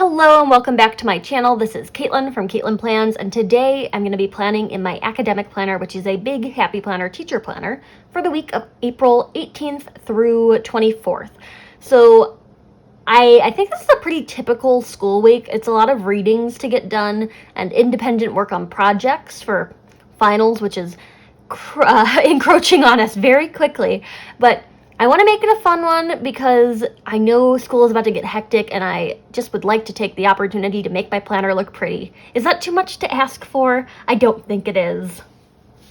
Hello and welcome back to my channel. This is Caitlin from Caitlin Plans, and today I'm going to be planning in my academic planner, which is a big happy planner teacher planner for the week of April 18th through 24th. So I think this is a pretty typical school week. It's a lot of readings to get done and independent work on projects for finals, which is encroaching on us very quickly. But I want to make it a fun one because I know school is about to get hectic and I just would like to take the opportunity to make my planner look pretty. Is that too much to ask for? I don't think it is.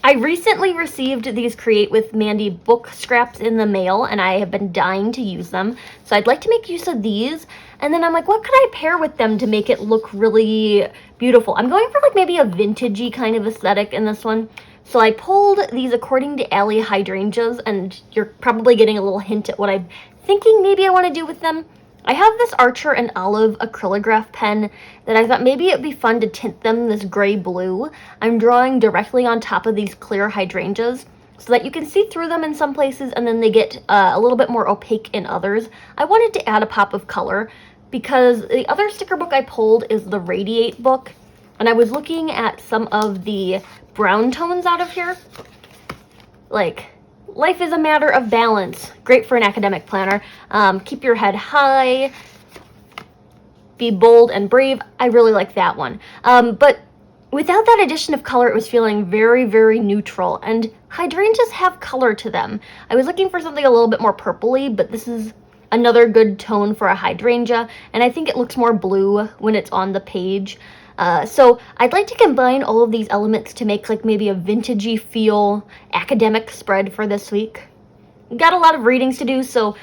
I recently received these Create with Mandy book scraps in the mail and I have been dying to use them. So I'd like to make use of these. And then I'm like, what could I pair with them to make it look really beautiful? I'm going for like maybe a vintagey kind of aesthetic in this one. So I pulled these According to Allie Hydrangeas, and you're probably getting a little hint at what I'm thinking maybe I want to do with them. I have this Archer and Olive acrylograph pen that I thought maybe it'd be fun to tint them this gray blue. I'm drawing directly on top of these clear hydrangeas so that you can see through them in some places and then they get a little bit more opaque in others. I wanted to add a pop of color because the other sticker book I pulled is the Radiate book, and I was looking at some of the brown tones out of here. Like, life is a matter of balance. Great for an academic planner. Keep your head high. Be bold and brave. I really like that one. But without that addition of color, it was feeling very, very neutral. And hydrangeas have color to them. I was looking for something a little bit more purpley, but this is another good tone for a hydrangea. And I think it looks more blue when it's on the page. So I'd like to combine all of these elements to make like maybe a vintagey feel academic spread for this week. Got a lot of readings to do, so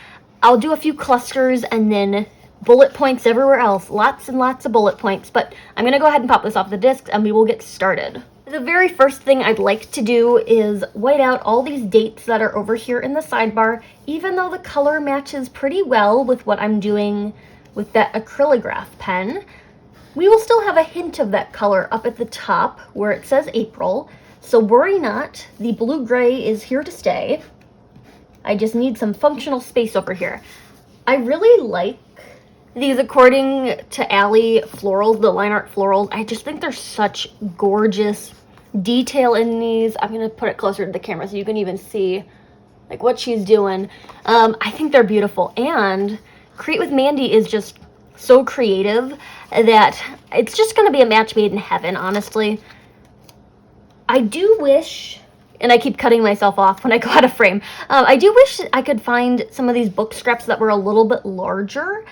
I'll do a few clusters and then bullet points everywhere else. Lots and lots of bullet points, but I'm going to go ahead and pop this off the disc and we will get started. The very first thing I'd like to do is white out all these dates that are over here in the sidebar, even though the color matches pretty well with what I'm doing with that acrylograph pen. We will still have a hint of that color up at the top where it says April, so worry not, the blue-gray is here to stay. I just need some functional space over here. I really like these According to Allie florals, the line art florals. I just think there's such gorgeous detail in these. I'm going to put it closer to the camera so you can even see like what she's doing. I think they're beautiful, and Create with Mandy is just so creative that it's just going to be a match made in heaven, honestly. I do wish, and I keep cutting myself off when I go out of frame, I do wish I could find some of these book scraps that were a little bit larger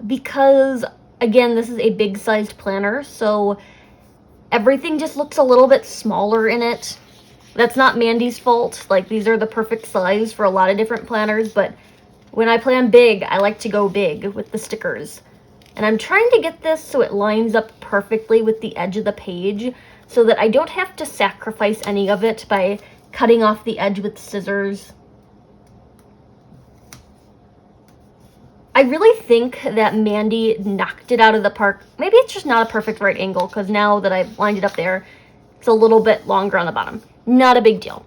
because, again, this is a big-sized planner, so everything just looks a little bit smaller in it. That's not Mandy's fault. Like, these are the perfect size for a lot of different planners, but when I plan big, I like to go big with the stickers. And I'm trying to get this so it lines up perfectly with the edge of the page so that I don't have to sacrifice any of it by cutting off the edge with scissors. I really think that Mandy knocked it out of the park. Maybe it's just not a perfect right angle because now that I've lined it up there, it's a little bit longer on the bottom. Not a big deal.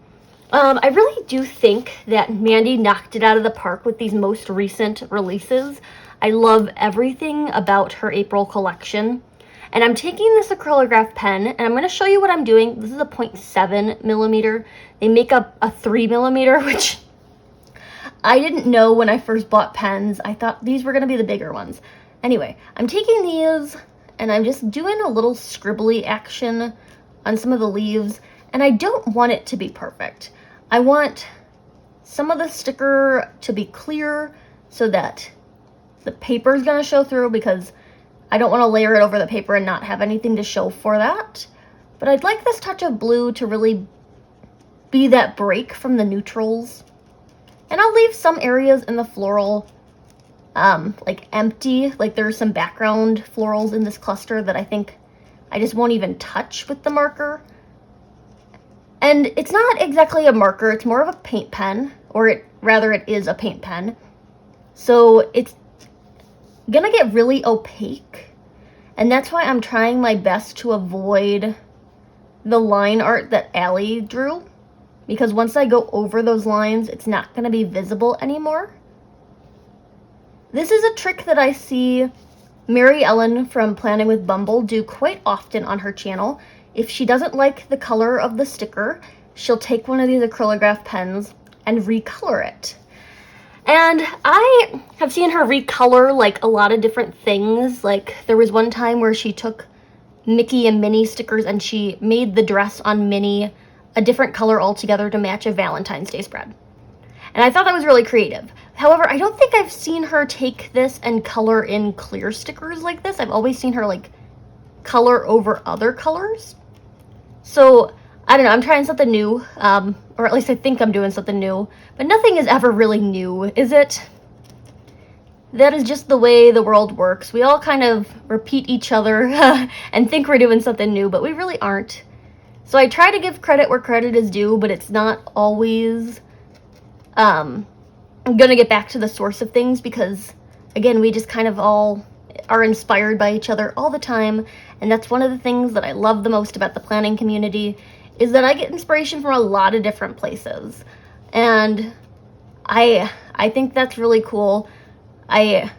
I really do think that Mandy knocked it out of the park with these most recent releases. I love everything about her April collection. And I'm taking this acrylograph pen, and I'm going to show you what I'm doing. This is a 0.7 millimeter. They make up a 3 millimeter, which I didn't know when I first bought pens. I thought these were going to be the bigger ones. Anyway, I'm taking these, and I'm just doing a little scribbly action on some of the leaves. And I don't want it to be perfect. I want some of the sticker to be clear so that the paper is going to show through because I don't want to layer it over the paper and not have anything to show for that. But I'd like this touch of blue to really be that break from the neutrals. And I'll leave some areas in the floral like empty. Like there's some background florals in this cluster that I think I just won't even touch with the marker. And it's not exactly a marker, it's more of a paint pen, or it is a paint pen. So it's gonna get really opaque, and that's why I'm trying my best to avoid the line art that Allie drew, because once I go over those lines, it's not gonna be visible anymore. This is a trick that I see Mary Ellen from Planning with Bumble do quite often on her channel. If she doesn't like the color of the sticker, she'll take one of these acrylograph pens and recolor it. And I have seen her recolor like a lot of different things. Like there was one time where she took Mickey and Minnie stickers and she made the dress on Minnie a different color altogether to match a Valentine's Day spread. And I thought that was really creative. However, I don't think I've seen her take this and color in clear stickers like this. I've always seen her like color over other colors. So I don't know, I'm trying something new, or at least I think I'm doing something new, but nothing is ever really new, is it? That is just the way the world works. We all kind of repeat each other and think we're doing something new, but we really aren't. So I try to give credit where credit is due, but it's not always I'm gonna get back to the source of things because, again, we just kind of all are inspired by each other all the time, and that's one of the things that I love the most about the planning community is that I get inspiration from a lot of different places, and I think that's really cool. I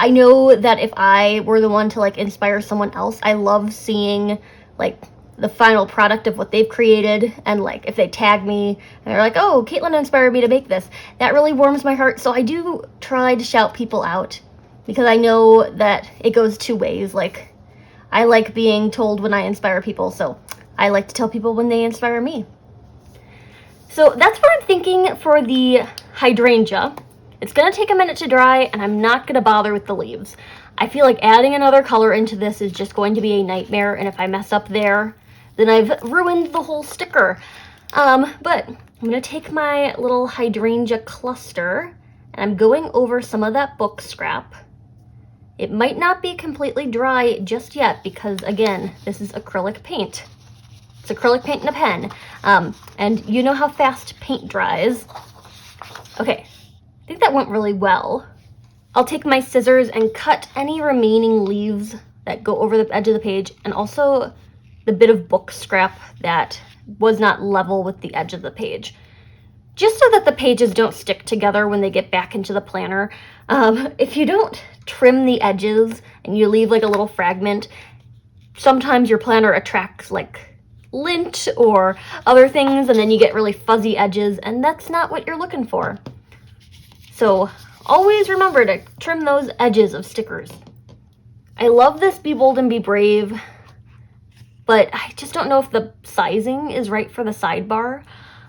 know that if I were the one to like inspire someone else, I love seeing like the final product of what they've created, and like if they tag me and they're like, oh, Caitlin inspired me to make this, that really warms my heart. So I do try to shout people out because I know that it goes two ways. Like I like being told when I inspire people, so I like to tell people when they inspire me. So that's what I'm thinking for the hydrangea. It's gonna take a minute to dry, and I'm not gonna bother with the leaves. I feel like adding another color into this is just going to be a nightmare, and if I mess up there, then I've ruined the whole sticker. But I'm gonna take my little hydrangea cluster, and I'm going over some of that book scrap. It might not be completely dry just yet because, again, this is acrylic paint. It's acrylic paint in a pen, and you know how fast paint dries. Okay, I think that went really well. I'll take my scissors and cut any remaining leaves that go over the edge of the page, and also the bit of book scrap that was not level with the edge of the page, just so that the pages don't stick together when they get back into the planner. If you don't trim the edges and you leave like a little fragment, sometimes your planner attracts like lint or other things, and then you get really fuzzy edges, and that's not what you're looking for. So always remember to trim those edges of stickers. I love this Be Bold and Be Brave, but I just don't know if the sizing is right for the sidebar.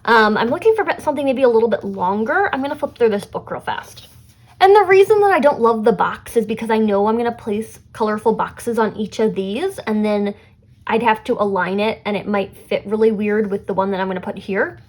I'm looking for something maybe a little bit longer. I'm gonna flip through this book real fast. And the reason that I don't love the box is because I know I'm gonna place colorful boxes on each of these, and then I'd have to align it, and it might fit really weird with the one that I'm gonna put here.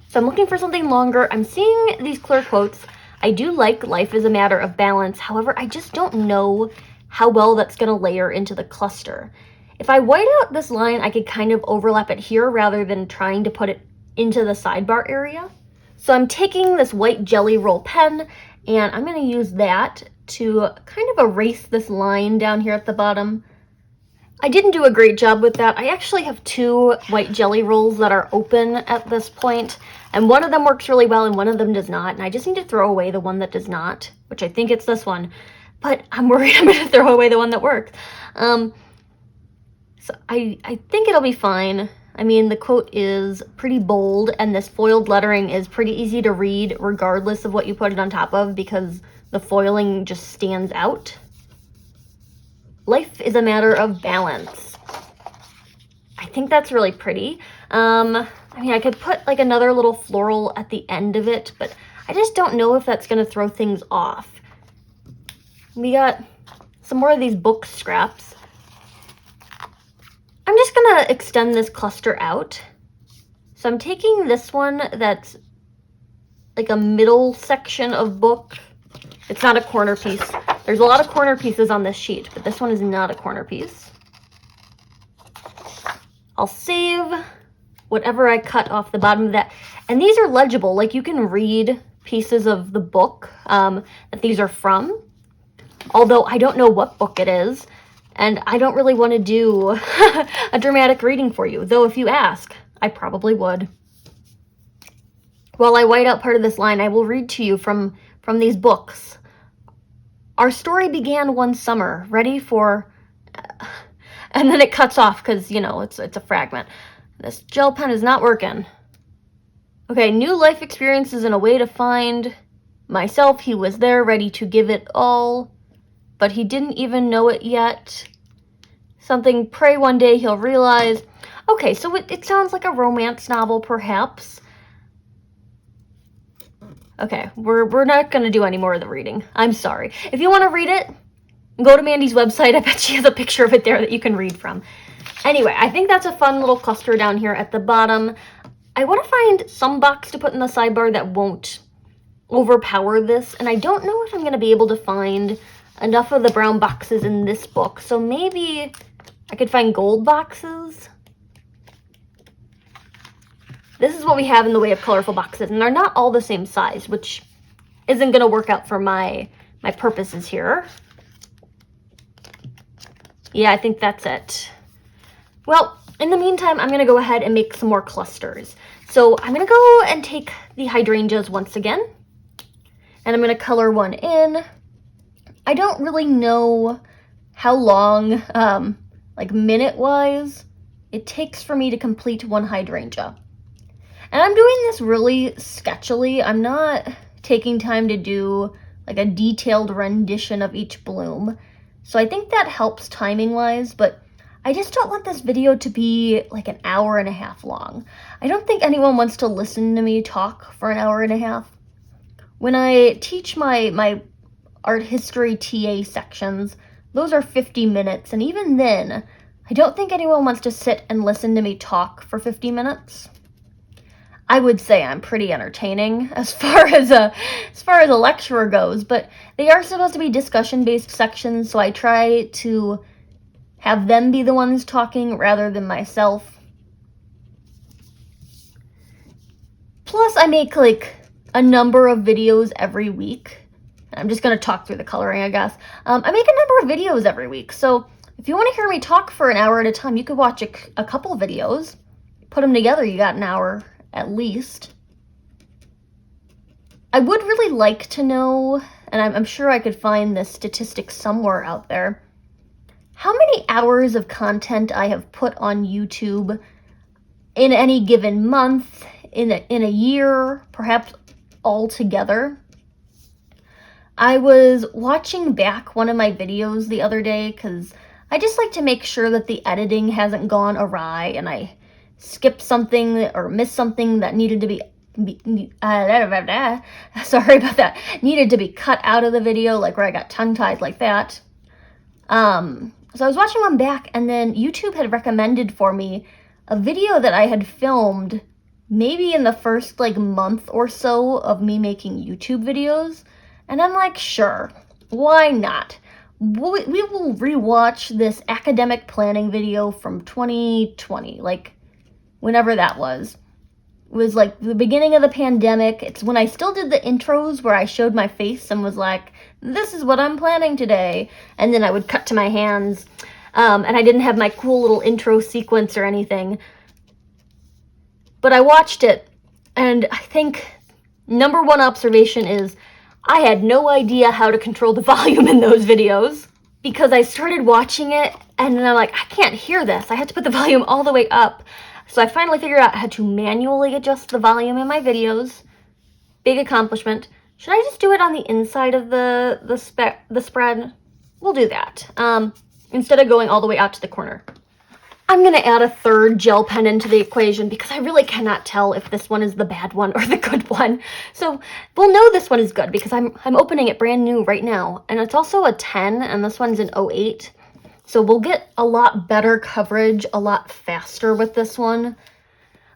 So I'm looking for something longer. I'm seeing these clear quotes. I do like life is a matter of balance. However, I just don't know how well that's gonna layer into the cluster. If I white out this line, I could kind of overlap it here rather than trying to put it into the sidebar area. So I'm taking this white Jelly Roll pen, and I'm gonna use that to kind of erase this line down here at the bottom. I didn't do a great job with that. I actually have two white jelly rolls that are open at this point, and one of them works really well and one of them does not, and I just need to throw away the one that does not, which I think it's this one, but I'm worried I'm gonna throw away the one that works. So I think it'll be fine. I mean, the quote is pretty bold, and this foiled lettering is pretty easy to read regardless of what you put it on top of because the foiling just stands out. Life is a matter of balance. I think that's really pretty. I mean, I could put like another little floral at the end of it, but I just don't know if that's gonna throw things off. We got some more of these book scraps. I'm just gonna extend this cluster out. So I'm taking this one that's like a middle section of book. It's not a corner piece. There's a lot of corner pieces on this sheet, but this one is not a corner piece. I'll save whatever I cut off the bottom of that. And these are legible, like you can read pieces of the book that these are from. Although I don't know what book it is, and I don't really want to do a dramatic reading for you, though if you ask, I probably would. While I white out part of this line, I will read to you from these books. Our story began one summer, ready for... And then it cuts off because, you know, it's a fragment. This gel pen is not working. Okay, new life experiences and a way to find myself. He was there, ready to give it all, but he didn't even know it yet. Something, pray one day he'll realize. Okay, so it sounds like a romance novel, perhaps. Okay, we're not going to do any more of the reading. I'm sorry. If you want to read it, go to Mandy's website. I bet she has a picture of it there that you can read from. Anyway, I think that's a fun little cluster down here at the bottom. I want to find some box to put in the sidebar that won't overpower this, and I don't know if I'm going to be able to find enough of the brown boxes in this book, so maybe I could find gold boxes. This is what we have in the way of colorful boxes, and they're not all the same size, which isn't going to work out for my purposes here. Yeah, I think that's it. Well, in the meantime, I'm going to go ahead and make some more clusters. So I'm going to go and take the hydrangeas once again, and I'm going to color one in. I don't really know how long, like minute-wise, it takes for me to complete one hydrangea. And I'm doing this really sketchily. I'm not taking time to do like a detailed rendition of each bloom. So I think that helps timing-wise, but I just don't want this video to be like an hour and a half long. I don't think anyone wants to listen to me talk for an hour and a half. When I teach my art history TA sections, those are 50 minutes, and even then, I don't think anyone wants to sit and listen to me talk for 50 minutes. I would say I'm pretty entertaining as far as a lecturer goes, but they are supposed to be discussion-based sections, so I try to have them be the ones talking rather than myself. Plus, I make like a number of videos every week. I'm just going to talk through the coloring, I guess. I make a number of videos every week, so if you want to hear me talk for an hour at a time, you could watch a couple videos. Put them together, you got an hour at least. I would really like to know, and I'm sure I could find this statistic somewhere out there, how many hours of content I have put on YouTube in any given month, in a year, perhaps all together. I was watching back one of my videos the other day because I just like to make sure that the editing hasn't gone awry and I skipped something or missed something that needed to be sorry about that, needed to be cut out of the video, like where I got tongue-tied like that. So I was watching one back, and then YouTube had recommended for me a video that I had filmed maybe in the first like month or so of me making YouTube videos, and I'm like, sure, why not? We will rewatch this academic planning video from 2020, like whenever that was. It was like the beginning of the pandemic. It's when I still did the intros where I showed my face and was like, this is what I'm planning today. And then I would cut to my hands. And I didn't have my cool little intro sequence or anything. But I watched it, and I think number one observation is I had no idea how to control the volume in those videos, because I started watching it and then I'm like, I can't hear this. I have to put the volume all the way up. So I finally figured out how to manually adjust the volume in my videos. Big accomplishment. Should I just do it on the inside of the spread? We'll do that. Instead of going all the way out to the corner. I'm going to add a third gel pen into the equation because I really cannot tell if this one is the bad one or the good one. So we'll know this one is good because I'm opening it brand new right now. And it's also a 10, and this one's an 08. So we'll get a lot better coverage a lot faster with this one.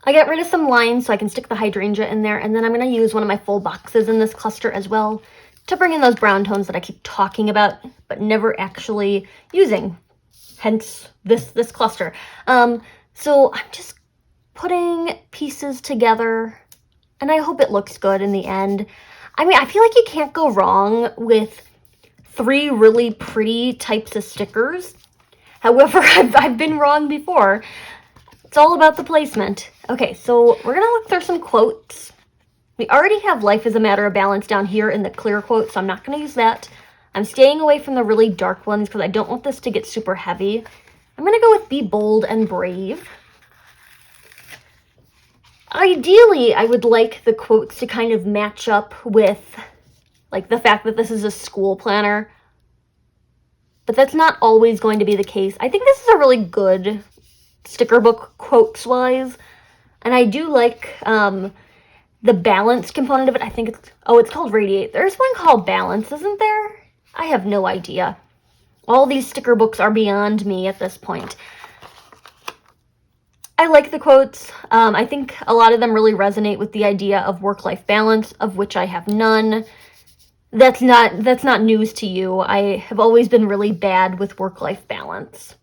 I got rid of some lines so I can stick the hydrangea in there, and then I'm going to use one of my full boxes in this cluster as well to bring in those brown tones that I keep talking about but never actually using. Hence this cluster. So I'm just putting pieces together, and I hope it looks good in the end. I mean, I feel like you can't go wrong with 3 really pretty types of stickers. However, I've been wrong before. It's all about the placement. Okay, so we're gonna look through some quotes. We already have life is a matter of balance down here in the clear quote, so I'm not gonna use that. I'm staying away from the really dark ones because I don't want this to get super heavy. I'm going to go with Be Bold and Brave. Ideally, I would like the quotes to kind of match up with like the fact that this is a school planner, but that's not always going to be the case. I think this is a really good sticker book quotes-wise, and I do like the balance component of it. I think it's called Radiate. There's one called Balance, isn't there? I have no idea. All these sticker books are beyond me at this point. I like the quotes. I think a lot of them really resonate with the idea of work-life balance, of which I have none. That's not news to you. I have always been really bad with work-life balance.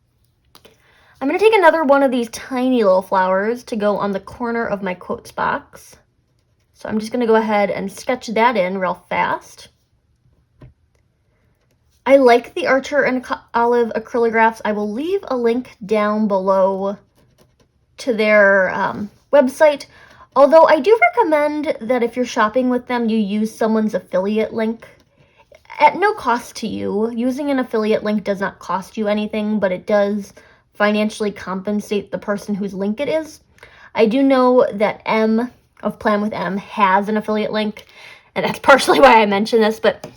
I'm going to take another one of these tiny little flowers to go on the corner of my quotes box. So I'm just going to go ahead and sketch that in real fast. I like the Archer and Olive acrylographs. I will leave a link down below to their website. Although I do recommend that if you're shopping with them, you use someone's affiliate link. At no cost to you. Using an affiliate link does not cost you anything, but it does financially compensate the person whose link it is. I do know that M of Plan with M has an affiliate link, and that's partially why I mention this, but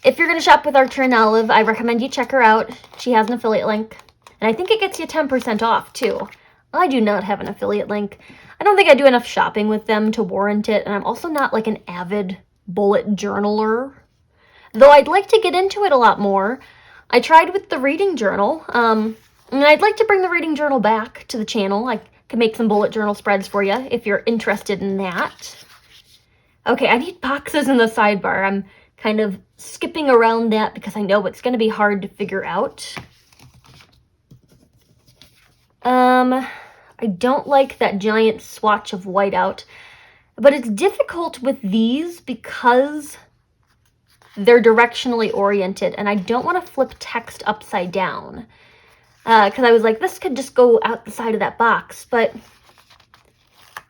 if you're going to shop with Archer and Olive, I recommend you check her out. She has an affiliate link, and I think it gets you 10% off, too. I do not have an affiliate link. I don't think I do enough shopping with them to warrant it, and I'm also not like an avid bullet journaler, though I'd like to get into it a lot more. I tried with the reading journal, and I'd like to bring the reading journal back to the channel. I can make some bullet journal spreads for you if you're interested in that. Okay, I need boxes in the sidebar. I'm kind of skipping around that because I know it's going to be hard to figure out. I don't like that giant swatch of whiteout, but it's difficult with these because they're directionally oriented, and I don't want to flip text upside down. Because I was like, this could just go out the side of that box, but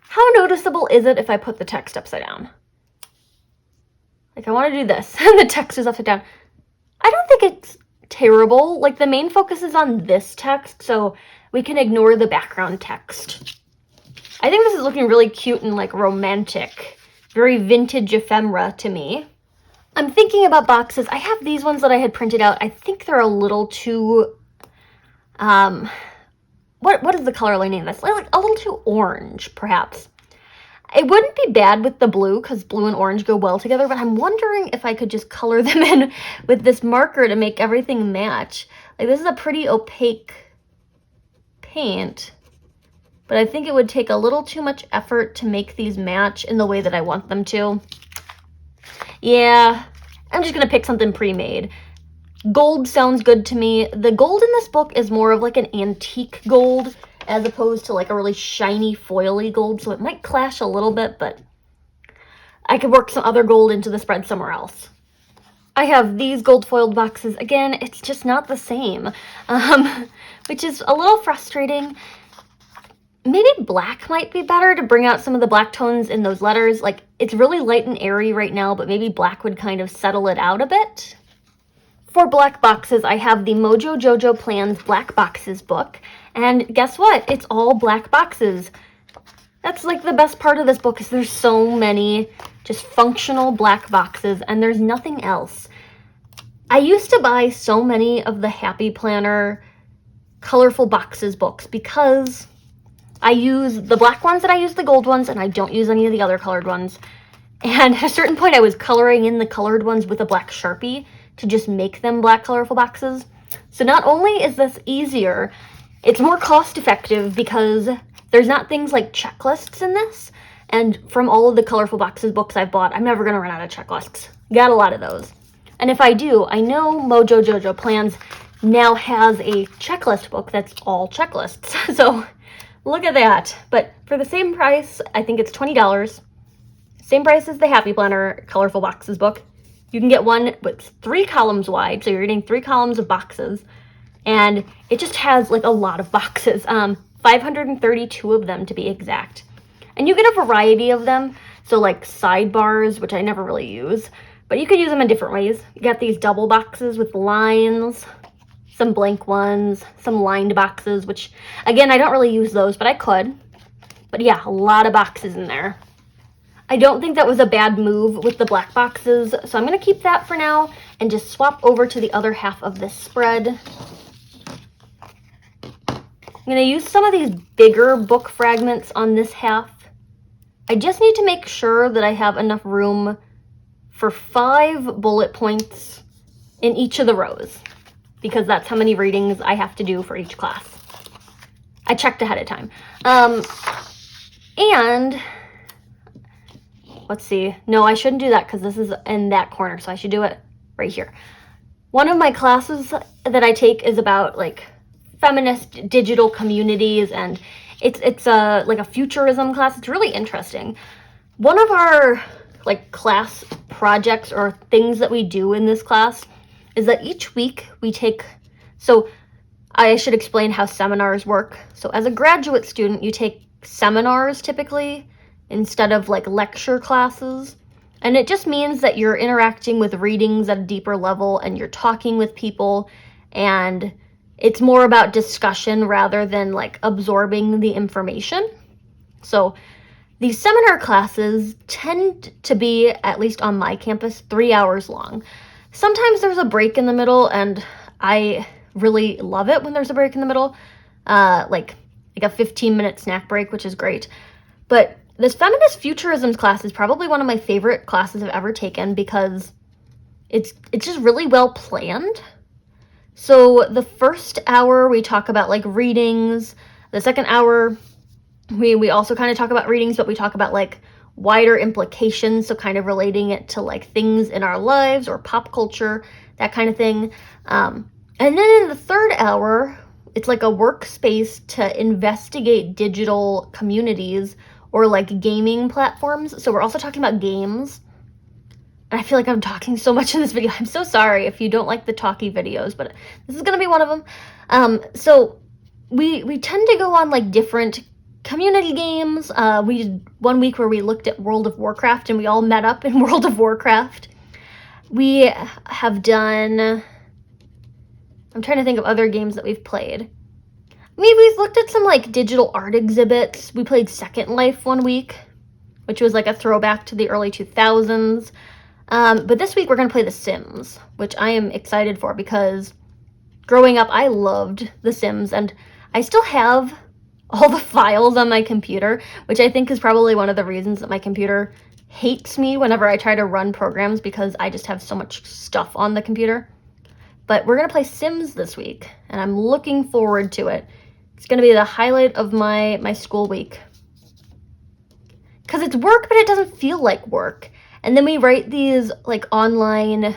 how noticeable is it if I put the text upside down? Like, I want to do this, and the text is upside down. I don't think it's terrible. Like, the main focus is on this text, so we can ignore the background text. I think this is looking really cute and, like, romantic. Very vintage ephemera to me. I'm thinking about boxes. I have these ones that I had printed out. I think they're a little too... what is the color lining of this? Like a little too orange, perhaps. It wouldn't be bad with the blue, because blue and orange go well together, but I'm wondering if I could just color them in with this marker to make everything match. Like, this is a pretty opaque paint, but I think it would take a little too much effort to make these match in the way that I want them to. Yeah, I'm just going to pick something pre-made. Gold sounds good to me. The gold in this book is more of like an antique gold as opposed to like a really shiny foily gold, so it might clash a little bit, but I could work some other gold into the spread somewhere else. I have these gold foiled boxes. Again, it's just not the same, which is a little frustrating. Maybe black might be better to bring out some of the black tones in those letters. Like, it's really light and airy right now, but maybe black would kind of settle it out a bit. For black boxes, I have the Mojo Jojo Plans Black Boxes book, and guess what? It's all black boxes. That's like the best part of this book, is there's so many just functional black boxes, and there's nothing else. I used to buy so many of the Happy Planner colorful boxes books because I use the black ones and I use the gold ones, and I don't use any of the other colored ones. And at a certain point, I was coloring in the colored ones with a black Sharpie to just make them black colorful boxes. So not only is this easier, it's more cost effective because there's not things like checklists in this. And from all of the colorful boxes books I've bought, I'm never going to run out of checklists. Got a lot of those. And if I do, I know Mojo Jojo Plans now has a checklist book that's all checklists. So look at that. But for the same price, I think it's $20. Same price as the Happy Planner colorful boxes book. You can get one with 3 columns wide, so you're getting 3 columns of boxes, and it just has like a lot of boxes, 532 of them to be exact. And you get a variety of them, so like sidebars, which I never really use, But you could use them in different ways. You got these double boxes with lines, some blank ones, some lined boxes, which, again, I don't really use those, but I could. But yeah, a lot of boxes in there. I don't think that was a bad move with the black boxes, so I'm going to keep that for now and just swap over to the other half of this spread. I'm going to use some of these bigger book fragments on this half. I just need to make sure that I have enough room for 5 bullet points in each of the rows, because that's how many readings I have to do for each class. I checked ahead of time. And let's see. No, I shouldn't do that because this is in that corner, so I should do it right here. One of my classes that I take is about like feminist digital communities, and it's a like a futurism class. It's really interesting. One of our like class projects or things that we do in this class is that each week we take, so I should explain how seminars work. So as a graduate student, you take seminars typically instead of like lecture classes. And it just means that you're interacting with readings at a deeper level and you're talking with people, and it's more about discussion rather than like absorbing the information. So these seminar classes tend to be, at least on my campus, 3 hours long. Sometimes there's a break in the middle, and I really love it when there's a break in the middle, like a 15-minute snack break, which is great. But this feminist futurism class is probably one of my favorite classes I've ever taken because it's just really well planned. So the first hour we talk about like readings. The second hour we also kind of talk about readings, but we talk about like wider implications, so kind of relating it to like things in our lives or pop culture, that kind of thing. And then in the third hour, it's like a workspace to investigate digital communities or like gaming platforms. So we're also talking about games. And I feel like I'm talking so much in this video. I'm so sorry if you don't like the talky videos, but this is going to be one of them. So we tend to go on like different community games. We did one week where we looked at World of Warcraft and we all met up in World of Warcraft. We have done, I'm trying to think of other games that we've played. Maybe we've looked at some like digital art exhibits. We played Second Life one week, which was like a throwback to the early 2000s. But this week we're going to play The Sims, which I am excited for because growing up I loved The Sims, and I still have all the files on my computer, which I think is probably one of the reasons that my computer hates me whenever I try to run programs, because I just have so much stuff on the computer. But we're going to play Sims this week, and I'm looking forward to it. It's going to be the highlight of my school week. Because it's work, but it doesn't feel like work. And then we write these like online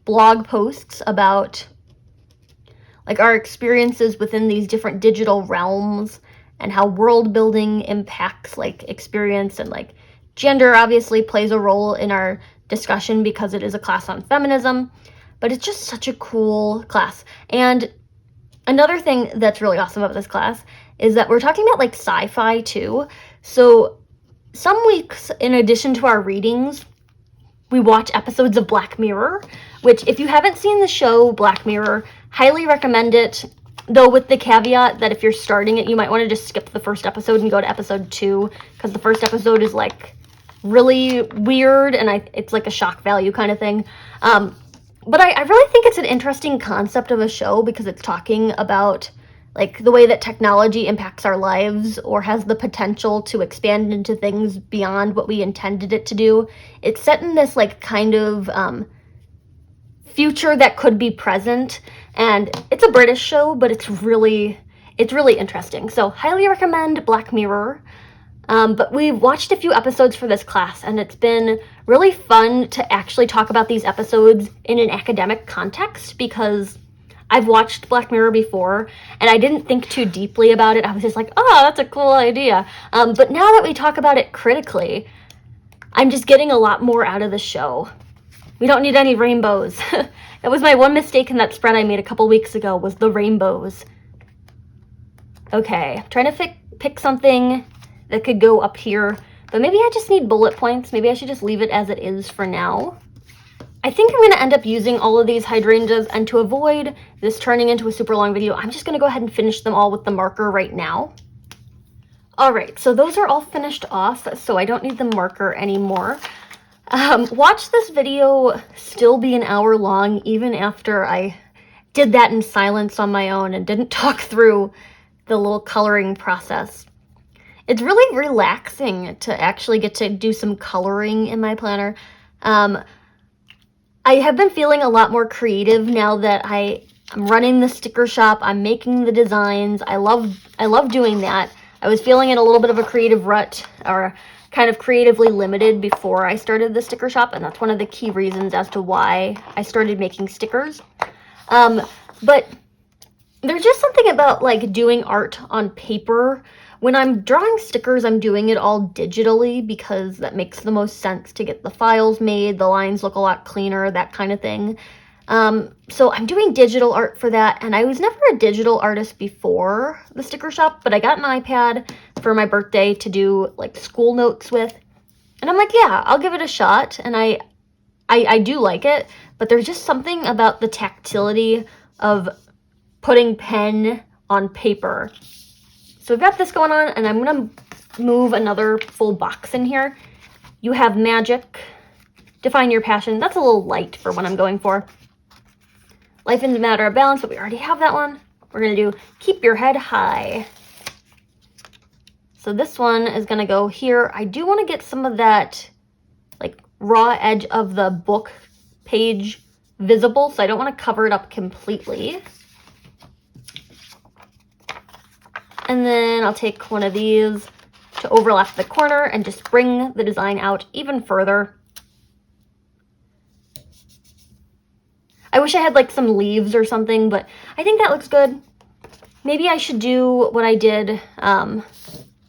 blog posts about like our experiences within these different digital realms and how world building impacts like experience, and like gender obviously plays a role in our discussion because it is a class on feminism. But it's just such a cool class. And another thing that's really awesome about this class is that we're talking about like sci-fi too. So some weeks, in addition to our readings, we watch episodes of Black Mirror, which if you haven't seen the show Black Mirror, highly recommend it. Though with the caveat that if you're starting it, you might want to just skip the first episode and go to episode 2, because the first episode is like really weird and it's like a shock value kind of thing. But I really think it's an interesting concept of a show because it's talking about like the way that technology impacts our lives or has the potential to expand into things beyond what we intended it to do. It's set in this like kind of future that could be present, and it's a British show, but it's really interesting. So highly recommend Black Mirror. But we've watched a few episodes for this class, and it's been really fun to actually talk about these episodes in an academic context, because I've watched Black Mirror before, and I didn't think too deeply about it. I was just like, oh, that's a cool idea. But now that we talk about it critically, I'm just getting a lot more out of the show. We don't need any rainbows. That was my one mistake in that spread I made a couple weeks ago, was the rainbows. Okay, I'm trying to pick something that could go up here, but maybe I just need bullet points. Maybe I should just leave it as it is for now. I think I'm going to end up using all of these hydrangeas, and to avoid this turning into a super long video, I'm just going to go ahead and finish them all with the marker right now. Alright, so those are all finished off, so I don't need the marker anymore. Watch this video still be an hour long, even after I did that in silence on my own and didn't talk through the little coloring process. It's really relaxing to actually get to do some coloring in my planner. I have been feeling a lot more creative now that I'm running the sticker shop. I'm making the designs. I love doing that. I was feeling in a little bit of a creative rut, or kind of creatively limited before I started the sticker shop, and that's one of the key reasons as to why I started making stickers. But there's just something about like doing art on paper. When I'm drawing stickers, I'm doing it all digitally because that makes the most sense to get the files made, the lines look a lot cleaner, that kind of thing. So I'm doing digital art for that, and I was never a digital artist before the sticker shop, but I got an iPad for my birthday to do like school notes with, and I'm like, yeah, I'll give it a shot, and I do like it, but there's just something about the tactility of putting pen on paper. So we've got this going on, and I'm going to move another full box in here. You have magic, define your passion. That's a little light for what I'm going for. Life is a matter of balance, but we already have that one. We're going to do keep your head high. So this one is going to go here. I do want to get some of that like raw edge of the book page visible, so I don't want to cover it up completely. And then I'll take one of these to overlap the corner and just bring the design out even further. I wish I had like some leaves or something, but I think that looks good. Maybe I should do what I did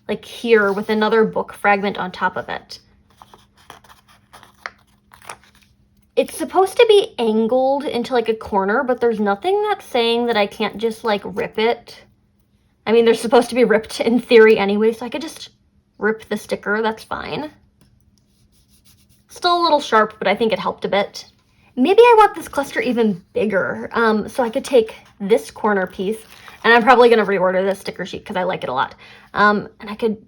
like here with another book fragment on top of it. It's supposed to be angled into like a corner, but there's nothing that's saying that I can't just like rip it. I mean, they're supposed to be ripped in theory anyway, so I could just rip the sticker, that's fine. Still a little sharp, but I think it helped a bit. Maybe I want this cluster even bigger, so I could take this corner piece, and I'm probably going to reorder this sticker sheet because I like it a lot. And I could,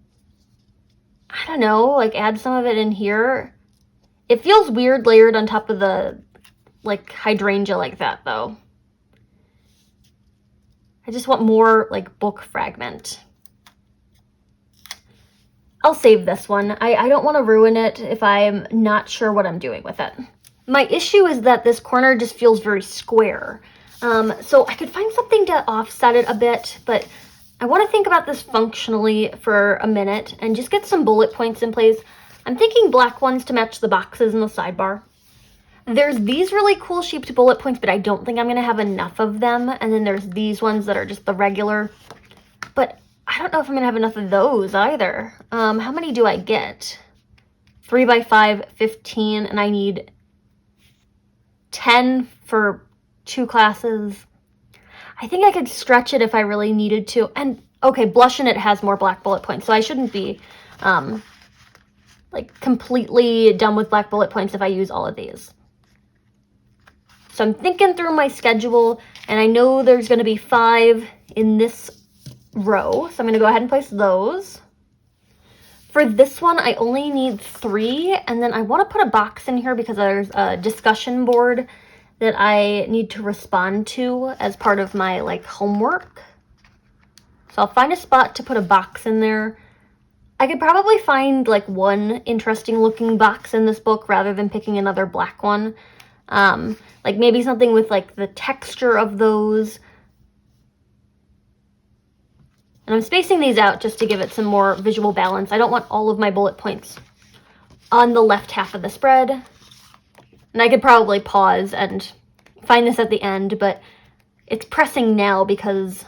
I don't know, like add some of it in here. It feels weird layered on top of the, like, hydrangea like that, though. I just want more, like, book fragment. I'll save this one. I don't want to ruin it if I'm not sure what I'm doing with it. My issue is that this corner just feels very square. So I could find something to offset it a bit, but I want to think about this functionally for a minute and just get some bullet points in place. I'm thinking black ones to match the boxes in the sidebar. There's these really cool shaped bullet points, but I don't think I'm going to have enough of them. And then there's these ones that are just the regular. But I don't know if I'm going to have enough of those either. How many do I get? 3 by 5, 15, and I need 10 for 2 classes. I think I could stretch it if I really needed to. And, okay, Blush in It has more black bullet points, so I shouldn't be, like, completely done with black bullet points if I use all of these. So I'm thinking through my schedule, and I know there's going to be 5 in this row, so I'm going to go ahead and place those. For this one, I only need 3, and then I want to put a box in here because there's a discussion board that I need to respond to as part of my, like, homework. So I'll find a spot to put a box in there. I could probably find, like, one interesting looking box in this book rather than picking another black one. Like, maybe something with, like, the texture of those. And I'm spacing these out just to give it some more visual balance. I don't want all of my bullet points on the left half of the spread. And I could probably pause and find this at the end, but it's pressing now because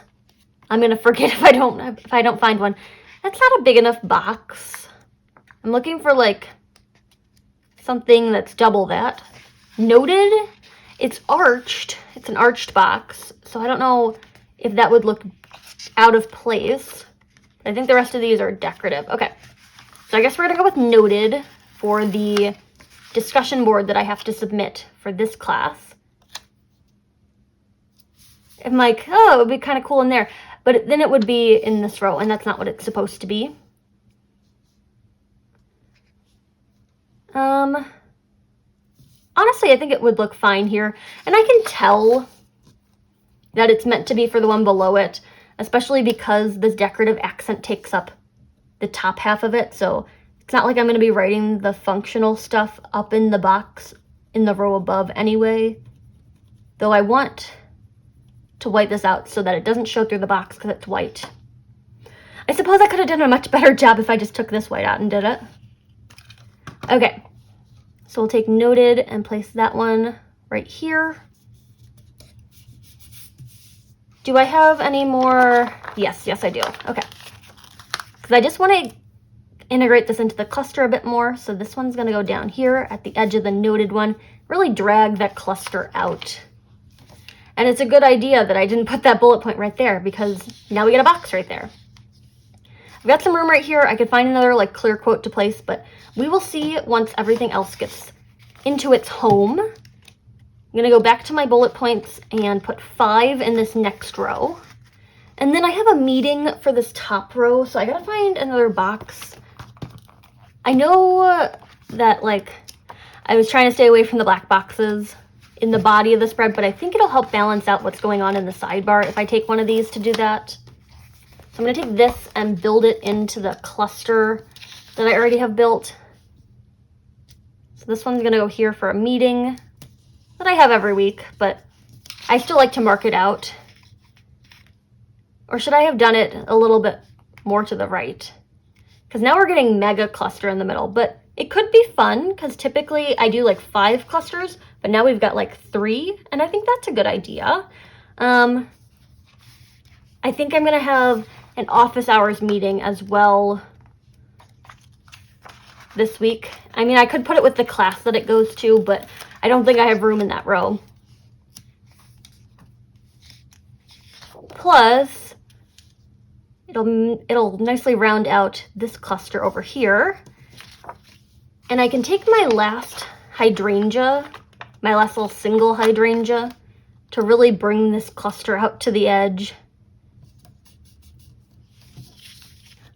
I'm going to forget if I don't find one. That's not a big enough box. I'm looking for, like, something that's double that. Noted. It's arched. It's an arched box, so I don't know if that would look out of place. I think the rest of these are decorative. Okay, so I guess we're gonna go with noted for the discussion board that I have to submit for this class. I'm like, oh, it would be kind of cool in there. But then it would be in this row, and that's not what it's supposed to be. Honestly, I think it would look fine here. And I can tell that it's meant to be for the one below it, especially because this decorative accent takes up the top half of it. So it's not like I'm going to be writing the functional stuff up in the box in the row above anyway. Though I want to white this out so that it doesn't show through the box because it's white. I suppose I could have done a much better job if I just took this white out and did it. Okay, so we'll take noted and place that one right here. Do I have any more? Yes, I do. Okay. Because I just want to integrate this into the cluster a bit more. So this one's going to go down here at the edge of the noted one. Really drag that cluster out. And it's a good idea that I didn't put that bullet point right there because now we get a box right there. I've got some room right here. I could find another like clear quote to place, but we will see once everything else gets into its home. I'm going to go back to my bullet points and put 5 in this next row. And then I have a meeting for this top row, so I got to find another box. I know that like I was trying to stay away from the black boxes in the body of the spread, but I think it'll help balance out what's going on in the sidebar if I take one of these to do that. So I'm going to take this and build it into the cluster that I already have built. So this one's going to go here for a meeting that I have every week, but I still like to mark it out. Or should I have done it a little bit more to the right? Because now we're getting mega cluster in the middle, but it could be fun because typically I do like 5 clusters, but now we've got like 3, and I think that's a good idea. I think I'm gonna have an office hours meeting as well this week. I mean, I could put it with the class that it goes to, but I don't think I have room in that row. Plus, it'll nicely round out this cluster over here. And I can take my last hydrangea, my last little single hydrangea, to really bring this cluster out to the edge.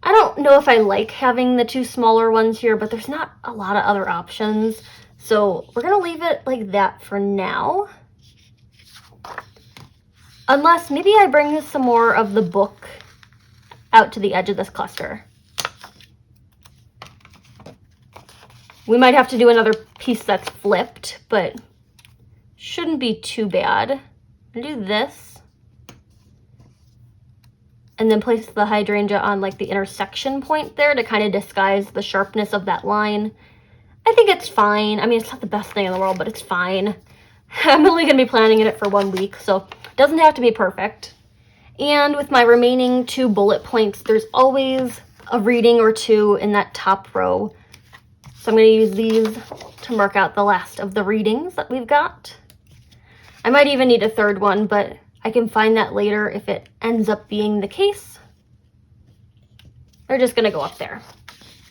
I don't know if I like having the 2 smaller ones here, but there's not a lot of other options. So we're going to leave it like that for now. Unless maybe I bring some more of the book out to the edge of this cluster. We might have to do another piece that's flipped, but shouldn't be too bad. I'll do this. And then place the hydrangea on like the intersection point there to kind of disguise the sharpness of that line. I think it's fine. I mean, it's not the best thing in the world, but it's fine. I'm only going to be planning it for 1 week, so it doesn't have to be perfect. And with my remaining 2 bullet points, there's always a reading or 2 in that top row. So I'm going to use these to mark out the last of the readings that we've got. I might even need a 3rd one, but I can find that later if it ends up being the case. They're just going to go up there.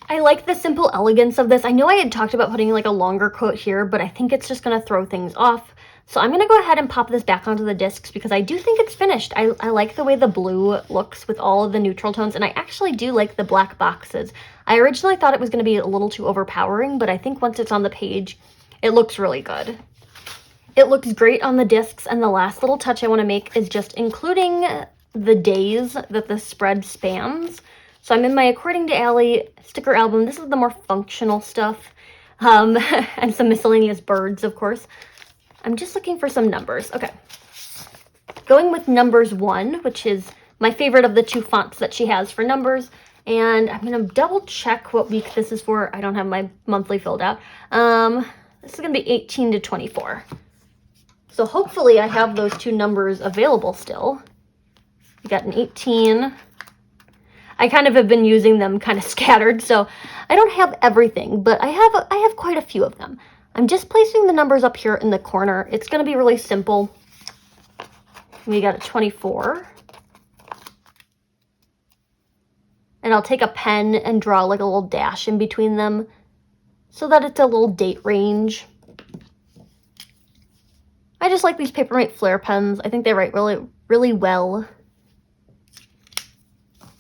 I like the simple elegance of this. I know I had talked about putting like a longer quote here, but I think it's just going to throw things off. So I'm going to go ahead and pop this back onto the discs because I do think it's finished. I like the way the blue looks with all of the neutral tones, and I actually do like the black boxes. I originally thought it was going to be a little too overpowering, but I think once it's on the page, it looks really good. It looks great on the discs, and the last little touch I want to make is just including the days that the spread spans. So I'm in my According to Allie sticker album. This is the more functional stuff, and some miscellaneous birds, of course. I'm just looking for some numbers. Okay. Going with numbers 1, which is my favorite of the 2 fonts that she has for numbers. And I'm going to double check what week this is for. I don't have my monthly filled out. This is going to be 18 to 24. So hopefully I have those 2 numbers available still. We got an 18. I kind of have been using them kind of scattered, so I don't have everything, but I have quite a few of them. I'm just placing the numbers up here in the corner. It's going to be really simple. We got a 24. And I'll take a pen and draw like a little dash in between them so that it's a little date range. I just like these Papermate Flair pens. I think they write really, really well.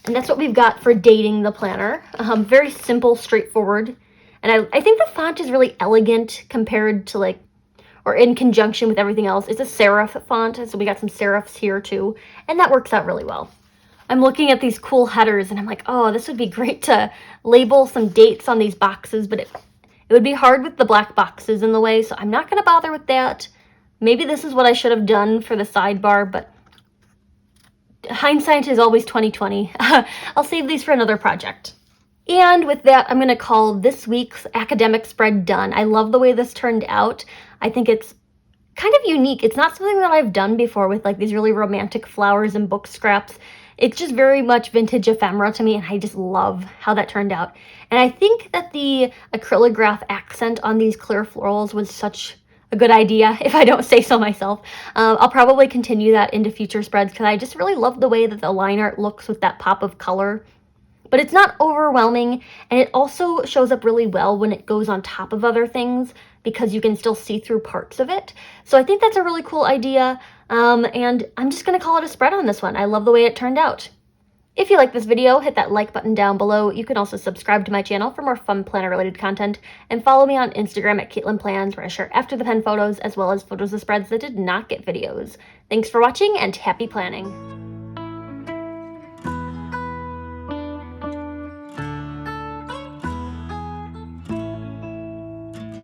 And that's what we've got for dating the planner. Very simple, straightforward. And I think the font is really elegant compared to like, or in conjunction with everything else. It's a serif font, so we got some serifs here too. And that works out really well. I'm looking at these cool headers and I'm like, oh, this would be great to label some dates on these boxes, but it would be hard with the black boxes in the way, so I'm not going to bother with that. Maybe this is what I should have done for the sidebar, but hindsight is always 20/20. I'll save these for another project. And with that, I'm going to call this week's academic spread done. I love the way this turned out. I think it's kind of unique. It's not something that I've done before with like these really romantic flowers and book scraps. It's just very much vintage ephemera to me, and I just love how that turned out. And I think that the acrylograph accent on these clear florals was such a good idea, if I don't say so myself. I'll probably continue that into future spreads because I just really love the way that the line art looks with that pop of color. But it's not overwhelming, and it also shows up really well when it goes on top of other things because you can still see through parts of it. So I think that's a really cool idea, and I'm just going to call it a spread on this one. I love the way it turned out. If you like this video, hit that like button down below. You can also subscribe to my channel for more fun planner-related content, and follow me on Instagram at Caitlin Plans, where I share after the pen photos as well as photos of spreads that did not get videos. Thanks for watching, and happy planning!